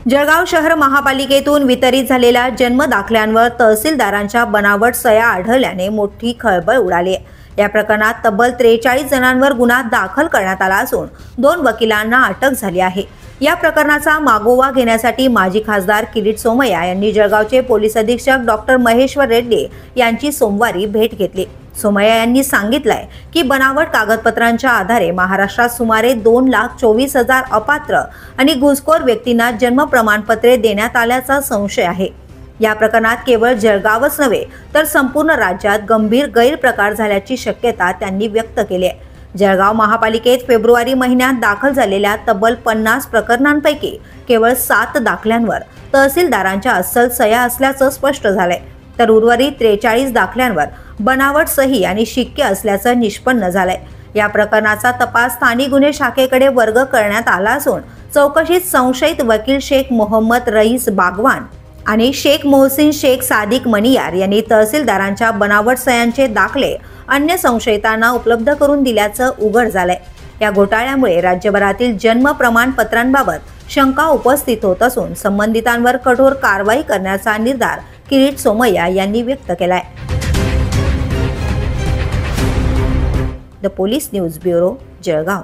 जळगाव शहर महापालिकेतून वितरित झालेल्या जन्म दाखल्यांवर तहसीलदारांच्या बनावट सह्या आढळल्याने मोठी खळबळ उडाली आहे। या प्रकरणात तब्बल 43 जणांवर गुन्हा दाखल करण्यात आला असून 2 वकिलांना अटक झाली आहे। या प्रकरणाचा मागोवा घेण्यासाठी माजी खासदार किरीट सोमय्या यांनी जळगावचे पोलीस अधीक्षक डॉक्टर महेश्वर रेड्डी यांची सोमवारी भेट घेतली। सोमय्या यांनी सांगितलंय की बनावट कागदपत्रांच्या आधारे महाराष्ट्रात सुमारे 2,24,000 अपात्र आणि घुसखोर व्यक्तींना जन्म प्रमाणपत्रे देण्यात आल्याचा संशय आहे। या प्रकरणात केवळ जळगावच नव्हे तर संपूर्ण राज्यात गंभीर गैरप्रकार झाल्याची शक्यता त्यांनी व्यक्त केली आहे। जळगाव महापालिकेत फेब्रुवारी महिन्यात दाखल झालेल्या तब्बल 50 प्रकरणांपैकी केवळ 7 दाखल्यांवर तहसीलदारांच्या अस्सल सह्या असल्याचं स्पष्ट झालंय, तर उर्वरित 43 दाखल्यांवर बनावट सही आणि शिक्के असल्याचं निष्पन्न झालंय। या प्रकरणाचा तपास स्थानिक गुन्हे शाखेकडे वर्ग करण्यात आला असून चौकशीत संशयित वकील शेख मोहम्मद रईस बागवान आणि शेख मोहसिन शेख सादिक मनियार यांनी तहसीलदारांच्या बनावट सह्यांचे दाखले अन्य संशयितांना उपलब्ध करून दिल्याचं उघड झालंय। या घोटाळ्यामुळे राज्यभरातील जन्म प्रमाणपत्रांबाबत शंका उपस्थित होत असून संबंधितांवर कठोर कारवाई करण्याचा निर्धार किरीट सोमय्या यांनी व्यक्त केलाय। The police news bureau, Jalgaon.